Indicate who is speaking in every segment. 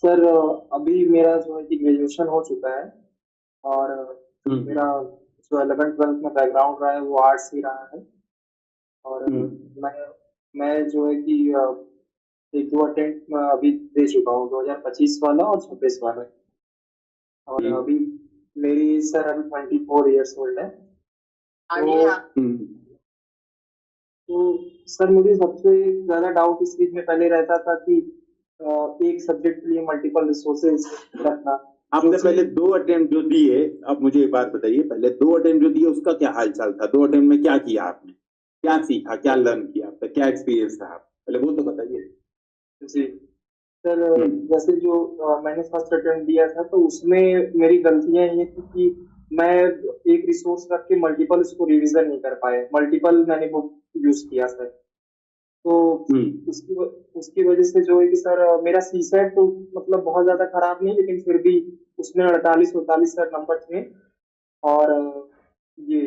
Speaker 1: Sir अभी मेरा जो है कि ग्रेजुएशन हो चुका है। और मेरा जो 11th 12th में बैकग्राउंड रहा है वो आर्ट्स ही रहा है। और मैं मैं जो है कि एक दो अटेम्प्ट अभी दे चुका हूँ, 2025 वाला और 26 वाला। और अभी मेरी सर अभी 24 ईयर्स ओल्ड है। तो सर मुझे सबसे ज्यादा डाउट इस चीज में पहले रहता था कि एक सब्जेक्ट के लिए मल्टीपल रिसोर्सेज रखना।
Speaker 2: आपने पहले 2 अटेम्प्ट जो दिए, अब मुझे एक बात बताइए, पहले 2 अटेम्प्ट जो दिए उसका क्या हाल चाल था? 2 अटेम्प्ट में क्या किया आपने, क्या सीखा, क्या लर्न किया, आपका क्या एक्सपीरियंस था? आप पहले वो तो बताइए।
Speaker 1: जी सर, जैसे जो मैंने फर्स्ट अटेम्प्ट दिया था तो उसमें मेरी गलतियां ये थी कि मैं एक रिसोर्स रख के मल्टीपल उसको रिवीजन नहीं कर पाया। मल्टीपल मैंने बुक यूज किया सर। तो उसकी उसकी वजह से जो है कि सर मेरा सीसेट तो मतलब बहुत ज्यादा खराब नहीं, लेकिन फिर भी उसमें 48 48 सर नंबर थे। और ये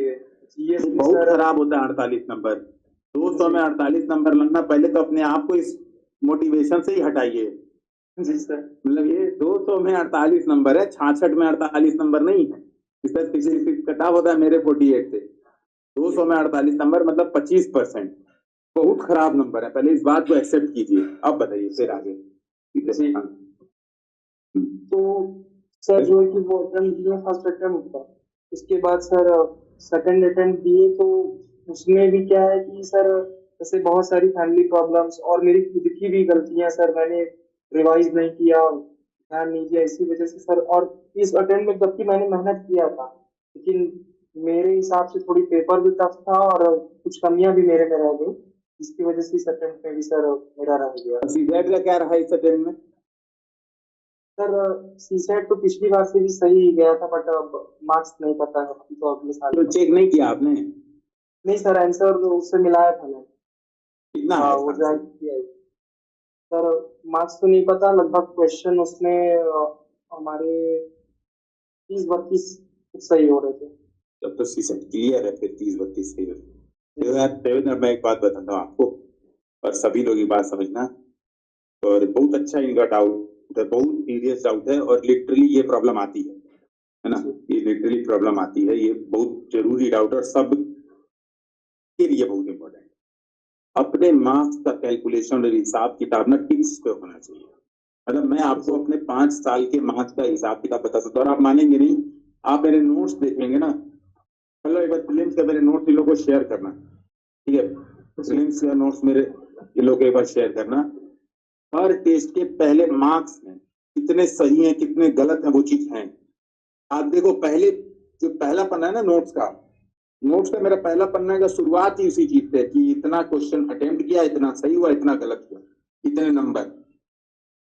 Speaker 1: जीएस में
Speaker 2: बहुत
Speaker 1: सर
Speaker 2: खराब होता है 48 नंबर। 200 में 48 नंबर लगना, पहले तो अपने आप को इस मोटिवेशन से ही हटाइए।
Speaker 1: जी सर,
Speaker 2: मतलब ये 200 में 48 नंबर है, 66 में 48 नंबर नहीं है। इसका कटा होता है मेरे 48 से। 200 में 48 नंबर मतलब 25%। बहुत खराब नंबर है, पहले इस बात को एक्सेप्ट कीजिए। अब बताइए फिर आगे।
Speaker 1: तो सर जो है कि वो अटेम्प्ट दिए, फर्स्ट अटेम्प्ट था। उसके बाद सर सेकंड अटेम्प्ट दिए तो उसमें भी क्या है कि सर जैसे बहुत सारी फैमिली प्रॉब्लम्स और मेरी खुद की भी गलतियां सर, मैंने रिवाइज नहीं किया, ध्यान नहीं दिया, इसी वजह से सर। और इस अटेम्प्ट में जबकि मैंने मेहनत किया था, लेकिन मेरे हिसाब से थोड़ी पेपर भी टफ था और कुछ कमियां भी मेरे में रह गई, जिसकी वजह से इस अटेम्प्ट में भी सर मेरा रह गया।
Speaker 2: सीटेट का क्या रहा इस अटेम्प्ट में?
Speaker 1: सर सीसेट तो पिछली बार से भी सही गया था, बट अब मार्क्स नहीं पता है, अभी तो अगले साल
Speaker 2: तो चेक नहीं किया आपने?
Speaker 1: नहीं सर, आंसर उससे मिलाया था मैंने।
Speaker 2: कितना है
Speaker 1: वो जो किया है सर, मार्क्स तो नहीं पता, लगभग क्वेश्चन उसमें हमारे 30 32 सही हो रहे थे।
Speaker 2: तब तो सीसेट क्लियर है, फिर 30 32 सही हो। तो यार देवेंद्र, मैं एक बात बताता हूँ आपको, और सभी लोग ये बात समझना। और बहुत अच्छा इनका डाउट है, बहुत सीरियस डाउट है, और लिटरली ये प्रॉब्लम आती है ना? ये लिटरली प्रॉब्लम आती है, ये बहुत जरूरी डाउट, और सब के लिए बहुत इंपॉर्टेंट। अपने मार्क्स का कैलकुलेशन और हिसाब किताब ना टिक्स पे होना चाहिए। मतलब मैं आपको अपने 5 साल के मार्क्स का हिसाब किताब बता सकता हूँ, और आप मानेंगे नहीं। आप मेरे नोट्स देखेंगे ना, चलो एक बार प्रीलिम्स का मेरे नोट्स इन लोगों को शेयर करना, ठीक है? प्रीलिम्स का नोट्स मेरे इन लोगों को एक बार शेयर करना। हर टेस्ट के पहले मार्क्स में कितने सही हैं कितने गलत हैं वो चीज है। आप देखो, पहले जो पहला पन्ना है ना नोट्स का मेरा पहला पन्ना का शुरुआत ही उसी चीज से कि इतना क्वेश्चन अटेम्प्ट किया, इतना सही हुआ, इतना गलत हुआ, इतने नंबर।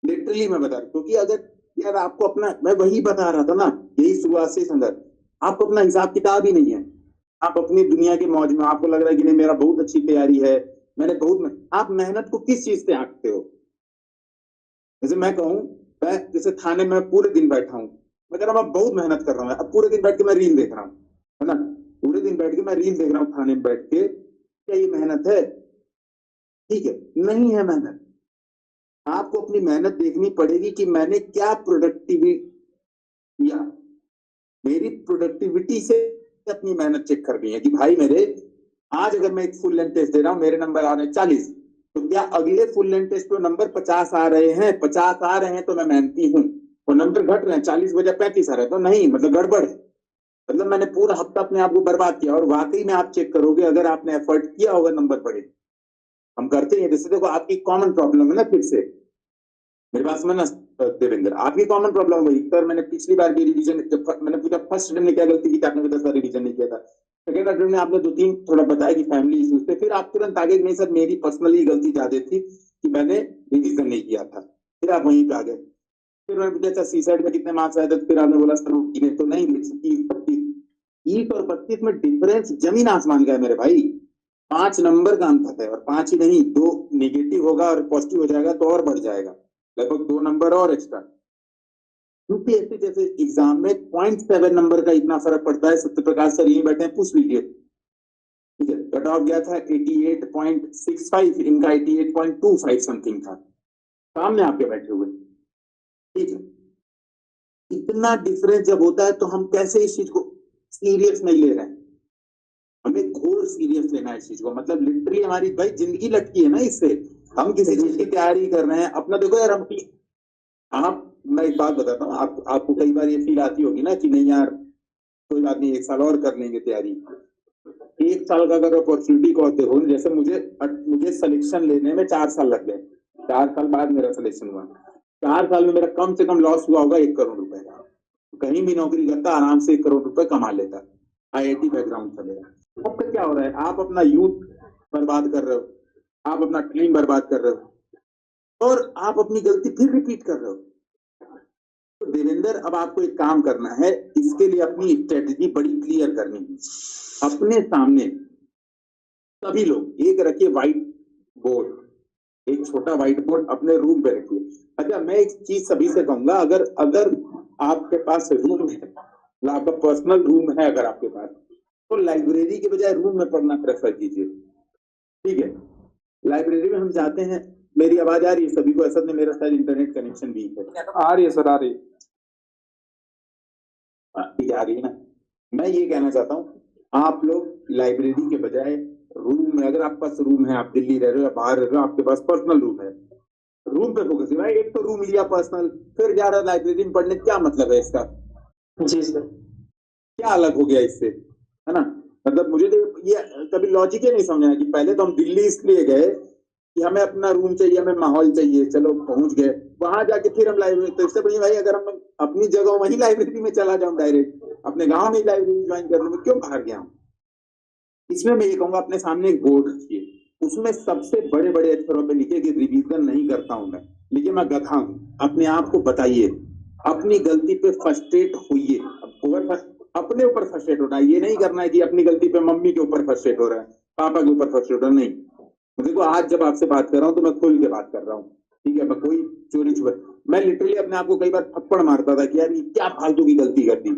Speaker 2: लिटरली मैं बता रहा हूँ, क्योंकि अगर यार आपको अपना, मैं वही बता रहा था ना, यही शुरुआत से संदर्भ, आपको अपना हिसाब किताब ही नहीं है। आप अपनी दुनिया के मौज में, आपको लग रहा है कि नहीं मेरा बहुत अच्छी तैयारी है, मैंने बहुत आप मेहनत को किस चीज से आंकते हो? जैसे मैं कहूँ, मैं जैसे थाने में पूरे दिन बैठा हूँ, मैं कह रहा हूँ मैं बहुत मेहनत कर रहा हूँ, अब पूरे दिन बैठ के मैं रील देख रहा हूँ, है ना? पूरे दिन बैठ के मैं रील देख रहा हूँ थाने में बैठ के, क्या ये मेहनत है? ठीक है, नहीं है मेहनत। आपको अपनी मेहनत देखनी पड़ेगी कि मैंने क्या प्रोडक्टिविटी किया, मेरी प्रोडक्टिविटी से अपनी मेहनत चेक करनी है कि भाई मेरे, आज अगर मैं एक फुल लेंथ टेस्ट दे रहा हूँ, मेरे नंबर आ रहे हैं 40, तो क्या अगले फुल लेंथ टेस्ट में नंबर 50 आ रहे हैं? 50 आ रहे हैं तो मैं मेहनती हूँ, और नंबर घट रहे हैं 40 बजाय 35 आ रहे हैं तो नहीं, मतलब गड़बड़ है। मतलब मैंने पूरा हफ्ता अपने आप को बर्बाद किया। और वाकई में आप चेक करोगे, अगर आपने एफर्ट किया होगा नंबर बढ़े। हम करते हैं, जैसे देखो आपकी कॉमन प्रॉब्लम है ना, फिर से मेरे पास में ना देवेंद्र, आपकी कॉमन प्रॉब्लम वही सर, मैंने पिछली बार भी रिवीजन, मैंने पूछा फर्स्ट अटेम्प्ट में क्या गलती की, आपने बताया सर रिवीजन नहीं किया था। सेकंड अटेम्प्ट में आपने 2 3 थोड़ा बताया कि फैमिली इश्यूज थे, फिर आप तुरंत आगे नहीं सर मेरी पर्सनली गलती ज्यादा थी कि मैंने रिवीजन नहीं किया था, फिर आप वहीं पे आ गए। फिर मैंने पूछा अच्छा सीसाइड में कितने मार्क्स आए थे, फिर आपने बोला सर तो नहीं, 30 और 32 में डिफरेंस जमीन आसमान का है मेरे भाई। 5 नंबर का अंतर है, और 5 ही नहीं, 2 नेगेटिव होगा और पॉजिटिव हो जाएगा तो और बढ़ जाएगा, लगभग 2 नंबर और एक्स्ट्रा। यूपीएससी जैसे एग्जाम में 0.7 नंबर का इतना फर्क पड़ता है। सत्य प्रकाश सर यही बैठे हैं, पूछ लीजिए, ठीक है? कट ऑफ गया था 88.65, इनका 88.25 समथिंग था, सामने आपके बैठे हुए। ठीक है, इतना डिफरेंस जब होता है तो हम कैसे इस चीज को सीरियस नहीं ले रहे हैं? हमें घोर सीरियस लेना है इस चीज को, मतलब लिटरली हमारी भाई जिंदगी लटकी है ना इससे। हम किसी चीज की तैयारी कर रहे हैं अपना, देखो यार हम आप, मैं एक बात बताता हूँ, आपको कई बार ये फील आती होगी ना कि नहीं यार कोई बात नहीं, 1 साल और कर लेंगे तैयारी। 1 साल का अगर अपॉर्चुनिटी को देखो, जैसे मुझे सिलेक्शन लेने में 4 साल लग गए, 4 साल बाद मेरा सिलेक्शन हुआ। 4 साल में मेरा कम से कम लॉस हुआ होगा 1 करोड़ रुपए का। कहीं भी नौकरी करता आराम से 1 करोड़ रुपए कमा लेता, IIT बैकग्राउंड चलेगा। आपका क्या हो रहा है? आप अपना यूथ बर्बाद कर रहे हो, आप अपना टाइम बर्बाद कर रहे हो और आप अपनी गलती फिर रिपीट कर रहे हो। तो देवेंद्र, अब आपको एक काम करना है, इसके लिए अपनी स्ट्रेटेजी बड़ी क्लियर करनी है। अपने सामने सभी लोग एक रखिए व्हाइट बोर्ड, एक छोटा व्हाइट बोर्ड अपने रूम पे रखिए। अच्छा, मैं एक चीज सभी से कहूंगा, अगर अगर आपके पास रूम है, आपका पर्सनल रूम है अगर आपके पास, तो लाइब्रेरी के बजाय रूम में पढ़ना प्रेफर कीजिए। ठीक है, लाइब्रेरी में हम जाते हैं। मेरी आवाज आ रही है सभी को? ऐसा नहीं, मेरा शायद इंटरनेट कनेक्शन वीक है।
Speaker 1: आ रही है सर, आ रही है।
Speaker 2: ठीक है, आ रही है ना? मैं ये कहना चाहता हूँ, आप लोग लाइब्रेरी के बजाय रूम में, अगर आपके पास रूम है, आप दिल्ली रह रहे हो या बाहर रह रहे हो, आपके पास पर्सनल रूम है, रूम पे फोकस भाई। एक तो रूम लिया पर्सनल, फिर जा रहा है लाइब्रेरी में पढ़ने, क्या मतलब है इसका?
Speaker 1: जी सर।
Speaker 2: क्या अलग हो गया इससे, है ना? मतलब मुझे तो ये कभी लॉजिक ही नहीं समझ आया कि पहले तो हम दिल्ली इसलिए गए कि हमें अपना रूम चाहिए, हमें माहौल चाहिए, चलो पहुंच गए, वहां जाके फिर हम लाइब्रेरी। तो इससे बढ़िया भाई अगर हम अपनी जगह वहीं लाइब्रेरी में चला जाऊं, डायरेक्ट अपने गांव में लाइब्रेरी ज्वाइन कर लूं, क्यों बाहर गया हूं? इसमें मैं ये कहूंगा, अपने सामने एक बोर्ड रखिए, उसमें सबसे बड़े बड़े अक्षरों पे लिखे कि रिवीजन नहीं करता हूं मैं, लेकिन मैं गधा हूं। अपने आप को बताइए, अपनी गलती पे फ्रस्ट्रेट होइए। अपने ऊपर फ्रस्ट्रेट होना है, ये नहीं करना है कि अपनी गलती पे मम्मी के ऊपर फ्रस्ट्रेट हो रहा है, पापा के ऊपर फ्रस्ट्रेट हो रहा है, नहीं। देखो आज जब आपसे बात कर रहा हूँ तो मैं खुल के बात कर रहा हूँ, ठीक है? मैं कोई चोरी छुपा, मैं लिटरली अपने आप को कई बार थप्पड़ मारता था कि यार ये क्या फालतू की गलती कर दी,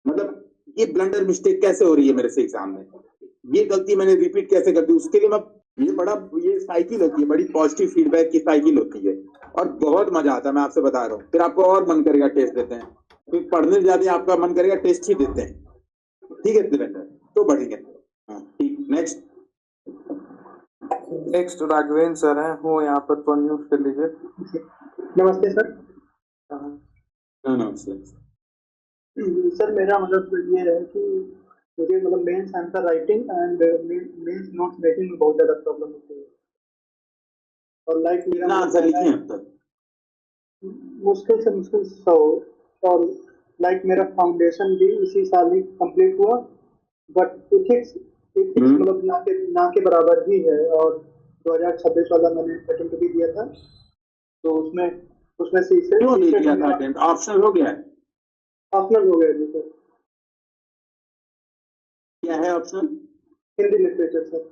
Speaker 2: मतलब ये ब्लंडर मिस्टेक कैसे हो रही है मेरे से एग्जाम में, ये गलती मैंने रिपीट कैसे कर दी। उसके लिए मैं, ये साइकिल होती है, बड़ी पॉजिटिव फीडबैक की साइकिल होती है और बहुत मजा आता है, मैं आपसे बता रहा हूँ। फिर आपको और मन करेगा टेस्ट देते हैं, फिर पढ़ने ज्यादा आपका मन करेगा टेस्ट ही देते हैं। ठीक है देवेंद्र, तो बढ़ेंगे। हाँ ठीक, नेक्स्ट।
Speaker 1: नेक्स्ट राघवेंद्र सर हैं, वो यहाँ पर तो न्यूज कर लीजिए। नमस्ते सर।
Speaker 2: नमस्ते
Speaker 1: सर, मेरा मतलब ये है कि मुझे मतलब mains answer writing and mains notes making में बहुत ज्यादा प्रॉब्लम होती है। और लाइक मेरा
Speaker 2: कितना आंसर लिखे हैं अब तक?
Speaker 1: मुश्किल से मुश्किल 100। और लाइक मेरा फाउंडेशन भी इसी साल ही कंप्लीट हुआ, बट एथिक्स एथिक्स मतलब ना के बराबर ही है। और 2026 वाला मैंने अटेम्प्ट भी दिया था, तो उसमें उसमें से
Speaker 2: क्यों नहीं दिया था अटेम्प्ट? ऑप्शनल हो गया है?
Speaker 1: ऑप्शनल हो गया जी सर।
Speaker 2: क्या है ऑप्शनल?
Speaker 1: Hindi literature sir.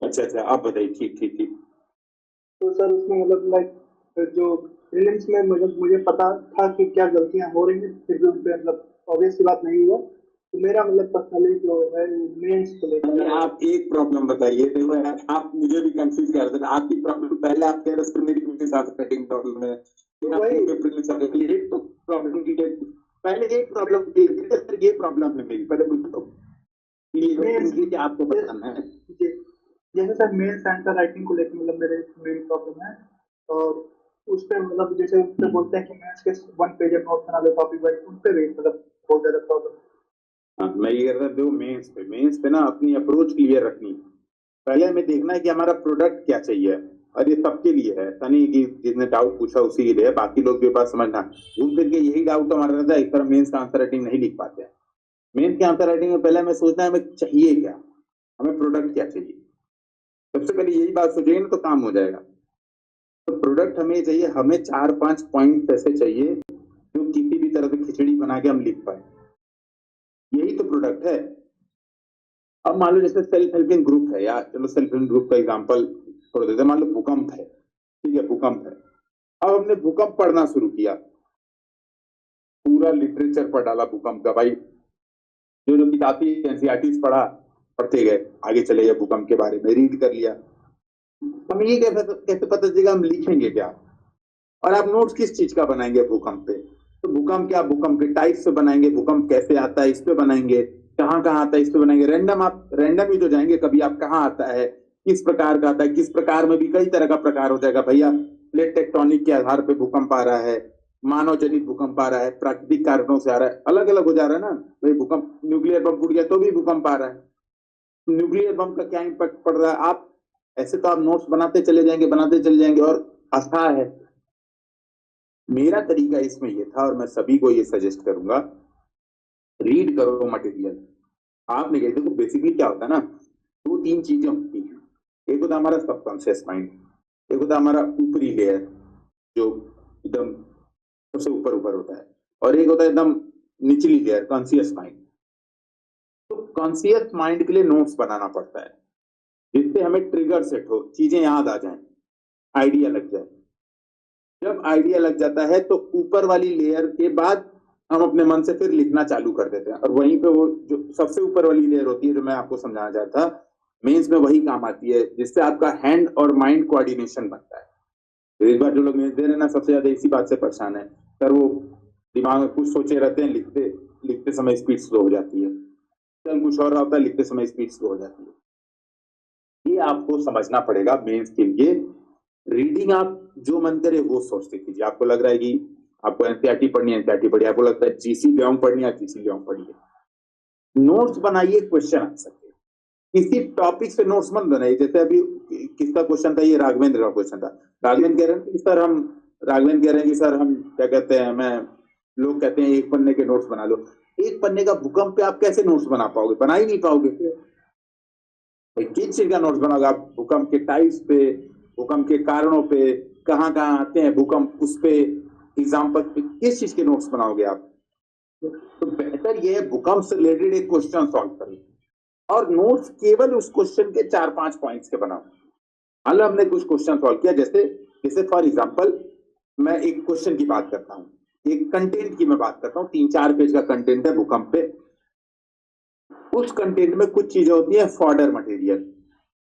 Speaker 2: अच्छा अच्छा, आप बताइए। ठीक ठीक ठीक।
Speaker 1: तो सर उसमें मतलब लाइक जो प्रीलिम्स में मुझे पता था कि क्या गलतियां हो रही हैं, फिर भी उन पे मतलब ऑब्वियस सी बात नहीं हुआ। तो मेरा मतलब पर्सनली जो है मेंस को लेकर
Speaker 2: आप एक प्रॉब्लम बताइए, देखो यार आप मुझे भी कंफ्यूज कर रहे थे। आपकी प्रॉब्लम पहले आप कह रहे थे मेरी के साथ कटिंग प्रॉब्लम है, एक तो प्रॉब्लम की पहले एक प्रॉब्लम सर, ये प्रॉब्लम है मेरी, पहले मुझे तो ये आपको बताना है।
Speaker 1: जैसे सर मेंस आंसर राइटिंग को लेकर मतलब मेरी प्रॉब्लम है। और उस पे मतलब जैसे उस पे बोलते हैं कि मेंस के 1 पेज नोट बना लो टॉपिक वाइज, उन पे भी मतलब बहुत ज्यादा प्रॉब्लम है।
Speaker 2: हाँ, मैं ये कह रहा था, मेंस पे ना अपनी अप्रोच क्लियर रखनी। पहले हमें देखना है कि हमारा प्रोडक्ट क्या चाहिए, और ये सबके लिए है, ऐसा नहीं कि जिसने डाउट पूछा उसी के लिए है, बाकी लोग भी बात समझना। घूम फिर के यही डाउट हमारा रहता है, इस तरह मेंस का आंसर राइटिंग नहीं लिख पाते हैं। मेंस के आंसर राइटिंग में पहले हमें सोचना है हमें चाहिए क्या, हमें प्रोडक्ट क्या चाहिए। सबसे पहले यही बात सोचेंगे ना तो काम हो जाएगा। तो प्रोडक्ट हमें चाहिए, हमें 4-5 पॉइंट ऐसे चाहिए जो किसी भी तरह से खिचड़ी बना के हम लिख पाए, यही तो प्रोडक्ट है। अब मान लो जैसे सेल्फ हेल्पिंग ग्रुप है, या चलो सेल्फ हेल्पिंग ग्रुप का एग्जांपल छोड़ देते हैं। मान लो भूकंप है, ठीक है, भूकंप है। अब हमने भूकंप पढ़ना शुरू किया, पूरा लिटरेचर पढ़ डाला भूकंप का भाई, जो जो किताबी एनसीईआरटी पढ़ा, पढ़ते गए, आगे चले गए, भूकंप के बारे में रीड कर लिया। हमें ये कैसे कैसे पता चलेगा हम लिखेंगे क्या? और आप नोट्स किस चीज का बनाएंगे भूकंप पे, तो भूकंप क्या, भूकंप के टाइप से बनाएंगे, भूकंप कैसे आता है इस पे बनाएंगे, कहाँ कहाँ आता है इस पे बनाएंगे। रैंडम, आप रैंडम ही तो जाएंगे कभी, आप कहाँ आता है, किस प्रकार का आता है, किस प्रकार में भी कई तरह का प्रकार हो जाएगा भैया। प्लेट टेक्टोनिक के आधार पे भूकंप आ रहा है, मानव जनित भूकंप आ रहा है, प्राकृतिक कारणों से आ रहा है, अलग अलग हो जा रहा है ना भाई। भूकंप, न्यूक्लियर बम फूट गया तो भी भूकंप आ रहा है, न्यूक्लियर बम का क्या इम्पैक्ट पड़ रहा है। आप ऐसे तो आप नोट्स बनाते चले जाएंगे, बनाते चले जाएंगे, और आस्था है। मेरा तरीका इसमें ये था, और मैं सभी को ये सजेस्ट करूंगा, रीड करो मटेरियल। आपने कहा देखो बेसिकली क्या होता है ना, दो तीन चीजें होती हैं। एक होता है हमारा सबकॉन्शियस माइंड, एक होता है हमारा ऊपरी लेयर जो एकदम सबसे ऊपर ऊपर होता है, और एक होता है एकदम निचली लेयर कॉन्शियस माइंड। तो कॉन्शियस माइंड के लिए नोट्स बनाना पड़ता है, जिससे हमें ट्रिगर सेट हो, चीजें याद आ जाएं, आइडिया लग जाए। जब आइडिया लग जाता है तो ऊपर वाली लेयर के बाद हम अपने मन से फिर लिखना चालू कर देते हैं, और वहीं पे वो जो सबसे ऊपर वाली लेयर होती है, जो मैं आपको समझाना चाहता था, मेंस में वही काम आती है, जिससे आपका हैंड और माइंड कोऑर्डिनेशन बनता है। तो इस बार जो लोग मेंस दे रहे हैं ना, सबसे ज्यादा इसी बात से परेशान है सर, वो दिमाग में कुछ सोचे रहते हैं, लिखते लिखते समय स्पीड स्लो हो जाती है, चल कुछ और होता है, लिखते समय स्पीड स्लो हो जाती है। ये आपको समझना पड़ेगा मेंस के लिए। रीडिंग आप जो मन करे वो सोचते कीजिए। आपको लग रहा है कि आपको एनसीईआरटी पढ़नी है, एनसीईआरटी पढ़िए, आपको लगता है जीसी ल्योंग पढ़नी है, जीसी ल्योंग पढ़िए। नोट्स बनाइए क्वेश्चन आंसर के, किसी टॉपिक से नोट्स मत बनाइए। जैसे अभी किसका क्वेश्चन था, ये राघवेंद्र का क्वेश्चन था। राघवेंद्र कह रहे हैं कि सर हम, राघवेंद्र कह रहे हैं कि सर हम क्या कहते हैं, मैं, लोग कहते हैं एक पन्ने के नोट्स बना लो। एक पन्ने का भूकंप पे आप कैसे नोट्स बना पाओगे, बना ही नहीं पाओगे। किस चीज का नोट्स बनाओगे आप, भूकंप के टाइप्स पे, भूकंप के कारणों पे, कहाँ कहाँ आते हैं भूकंप, उस पे एग्जाम्पल पे, किस चीज के नोट्स बनाओगे आप। तो बेहतर ये है भूकंप से रिलेटेड एक क्वेश्चन सॉल्व करें, और नोट्स केवल उस क्वेश्चन के 4-5 पॉइंट्स के बनाओ। मान लो हमने कुछ क्वेश्चन सॉल्व किया, जैसे जैसे फॉर एग्जांपल मैं एक क्वेश्चन की बात करता हूँ, एक कंटेंट की मैं बात करता हूँ, 3-4 पेज का कंटेंट है भूकंप पे। उस कंटेंट में कुछ चीजें होती है फॉर्डर मटेरियल,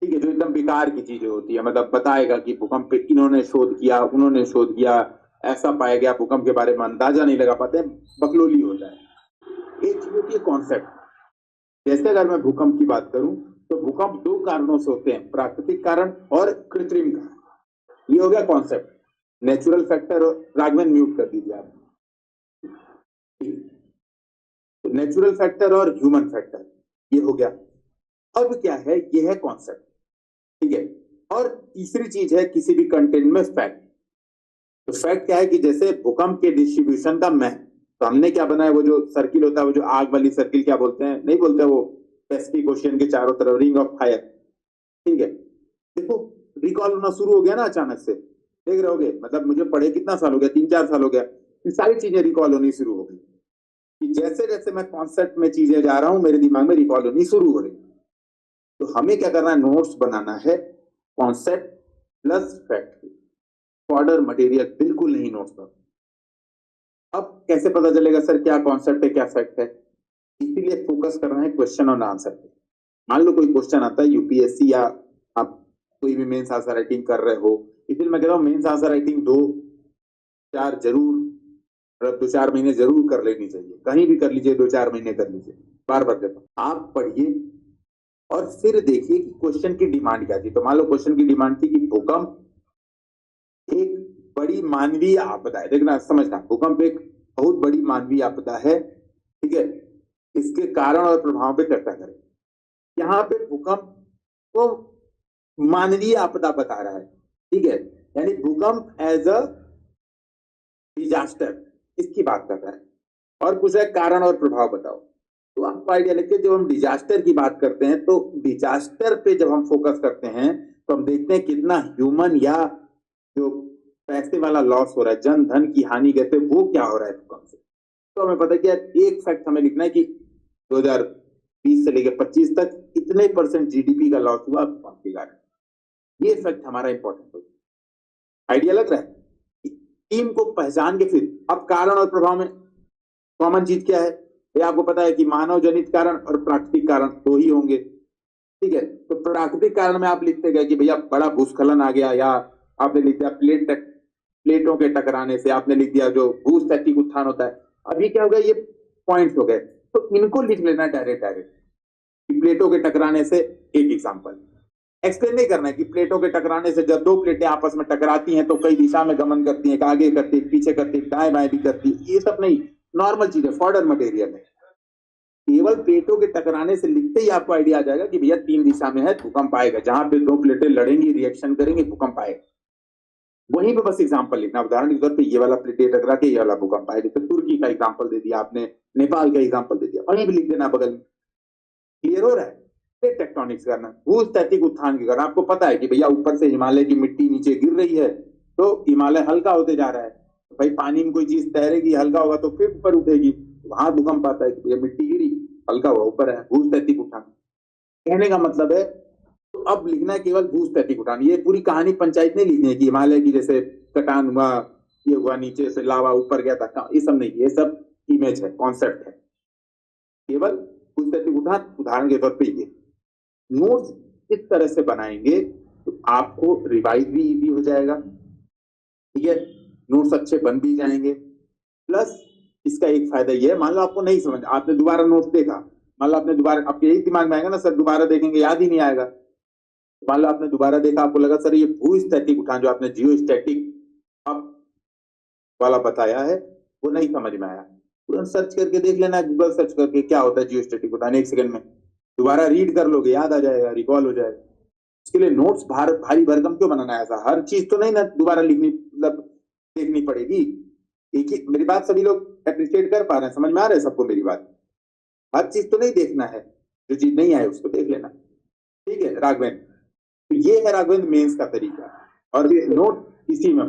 Speaker 2: ठीक है, जो एकदम बेकार की चीजें होती है, मतलब बताएगा कि भूकंप पे इन्होंने शोध किया, उन्होंने शोध किया, ऐसा पाया गया, भूकंप के बारे में अंदाजा नहीं लगा पाते, बकलोली होता है। एक चीज होती है कॉन्सेप्ट। जैसे अगर मैं भूकंप की बात करूं, तो भूकंप दो कारणों से होते हैं, प्राकृतिक कारण और कृत्रिम कारण। ये हो गया concept. Natural factor, Raghavan mute कर दीजिए आप। नेचुरल फैक्टर और ह्यूमन फैक्टर, ये हो गया। अब क्या है, ये है कॉन्सेप्ट, ठीक है। और तीसरी चीज है किसी भी कंटेंट में फैक्ट। तो फैक्ट क्या है कि जैसे भूकंप के डिस्ट्रीब्यूशन का मैप, तो हमने क्या बनाया, वो जो सर्किल होता है, वो जो आग वाली सर्किल, क्या बोलते हैं, नहीं बोलते, वो पैसिफिक ओशियन के चारों तरफ रिंग ऑफ फायर, ठीक है। देखो रिकॉल होना शुरू हो गया ना अचानक से, देख रहे होगे, मतलब मुझे पढ़े कितना साल हो गया, 3-4 साल हो गया, ये सारी चीजें रिकॉल होनी शुरू हो गई, कि जैसे जैसे मैं कॉन्सेप्ट में चीजें जा रहा हूं, मेरे दिमाग में रिकॉल होनी शुरू हो रही। तो हमें क्या करना है, नोट्स बनाना है concept plus fact, fodder material बिल्कुल नहीं नोट्स पर। अब कैसे पता चलेगा सर क्या कॉन्सेप्ट है क्या फैक्ट है, इसीलिए फोकस करना है क्वेश्चन और आंसर पे। मान लो कोई क्वेश्चन आता है यूपीएससी, या आप कोई भी मेंस आंसर राइटिंग कर रहे हो, इसलिए मैं कह रहा हूँ मेंस आंसर राइटिंग 2-4 जरूर, 2-4 महीने जरूर कर लेनी चाहिए, कहीं भी कर लीजिए, 2-4 महीने कर लीजिए, बार बार देता हूँ। आप पढ़िए और फिर देखिए कि क्वेश्चन की डिमांड क्या थी। तो मान लो क्वेश्चन की डिमांड थी कि भूकंप एक बड़ी मानवीय आपदा है, देखना समझना, भूकंप एक बहुत बड़ी मानवीय आपदा है, ठीक है, इसके कारण और प्रभाव पे चर्चा करें। यहाँ पे भूकंप को मानवीय आपदा बता रहा है, ठीक है, यानी भूकंप एज अ डिजास्टर, इसकी बात कर रहा है, और पूछ रहा है कारण और प्रभाव बताओ। तो आपको आइडिया लगे, जब हम डिजास्टर की बात करते हैं, तो डिजास्टर पे जब हम फोकस करते हैं, तो हम देखते हैं कितना ह्यूमन या जो पैसे वाला लॉस हो रहा है, जन धन की हानि कहते हैं, वो क्या हो रहा है भूकंप से। तो हमें पता है कि यार एक फैक्ट हमें लिखना है कि 2020 से लेकर 25 तक इतने % जीडीपी का लॉस हुआ भूकंप के कारण। ये फैक्ट हमारा इंपॉर्टेंट होगा। आइडिया लग रहा है, टीम को पहचान के फिर अब कारण और प्रभाव में कॉमन चीज क्या है, ये आपको पता है कि मानव जनित कारण और प्राकृतिक कारण दो ही होंगे, ठीक है। तो प्राकृतिक कारण में आप लिखते गए कि भैया बड़ा भूस्खलन आ गया, या आपने लिख दिया प्लेटों के टकराने से, आपने लिख दिया जो भूस्थैतिक उत्थान होता है। अभी क्या हो गया, ये पॉइंट्स हो गए, तो इनको लिख लेना डायरेक्ट कि प्लेटों के टकराने से। एक एग्जांपल एक्सप्लेन नहीं करना है कि प्लेटों के टकराने से जब दो प्लेटें आपस में टकराती हैं तो कई दिशा में गमन करती हैं, आगे करती है, पीछे करती है, दाएं बाएं भी करती है, ये सब नहीं, नॉर्मल चीज है, फॉर्डर मटेरियल है। केवल प्लेटों के टकराने से लिखते ही आपको आइडिया आ जाएगा कि भैया 3 दिशा में है, भूकंप आएगा, जहां पे दो प्लेटें लड़ेंगी, रिएक्शन करेंगे, भूकंप आएगा। वहीं पे बस एग्जांपल लिखना, उदाहरण के तौर पे ये वाला प्लेटें टकरा के ये वाला भूकंप आएगा। जैसे तुर्की का एग्जांपल दे दिया आपने, नेपाल का एग्जांपल दे दिया, वहीं भी लिख देना बगल में। क्लियर हो रहा है? प्लेट टेक्टोनिक्स करना, भूस्थैतिक उत्थान की करना। आपको पता है कि भैया ऊपर से हिमालय की मिट्टी नीचे गिर रही है तो हिमालय हल्का होते जा रहा है, तो भाई पानी में कोई चीज तैरेगी, हल्का होगा तो फिर ऊपर उठेगी, वहां भूकंप आता है कि भैया मिट्टी गिरी, हल्का हुआ, ऊपर है, भूस्थैतिक उत्थान। कहने का मतलब है, तो अब लिखना है केवल भूस्थैतिक उत्थान। ये पूरी कहानी पंचायत नहीं लिखनी है कि हिमालय की जैसे कटान हुआ, ये हुआ, नीचे से लावा ऊपर गया था, ये सब नहीं, ये सब इमेज है, कॉन्सेप्ट है। केवल भूस्थैतिक उत्थान उदाहरण के तौर पर ये नोट्स इस तरह से बनाएंगे तो आपको रिवाइज भी इजी हो जाएगा, ठीक है, नोट्स अच्छे बन भी जाएंगे। प्लस इसका एक फायदा ये है, मान लो आपको नहीं समझ, आपने दोबारा नोट्स देखा, मान लो आपने दोबारा, आपके यही दिमाग में आएगा ना सर दोबारा देखेंगे याद ही नहीं आएगा। मान लो आपने दोबारा देखा, आपको लगा सर ये भूस्थैतिक उत्थान जो आपने जियोस्टैटिक अप वाला बताया है वो नहीं समझ में आया, तुरंत सर्च करके देख लेना, गूगल सर्च करके क्या होता है जियोस्टैटिक उत्थान, 1 सेकंड में दोबारा रीड कर लोगे, याद आ जाएगा, रिकॉल हो जाएगा। इसके लिए नोट्स भारी भरकम क्यों बनाना है? ऐसा हर चीज तो नहीं ना दोबारा लिखनी, मतलब देखनी पड़ेगी। एक ही मेरी बात सभी लोग अप्रिशिएट कर पा रहे हैं, समझ में आ रहा है सबको मेरी बात? हर चीज तो नहीं देखना है, जो चीज नहीं आए उसको देख लेना, ठीक है राघवेंद्र? तो ये है राघवेंद्र मेंस का तरीका, और नोट इसी में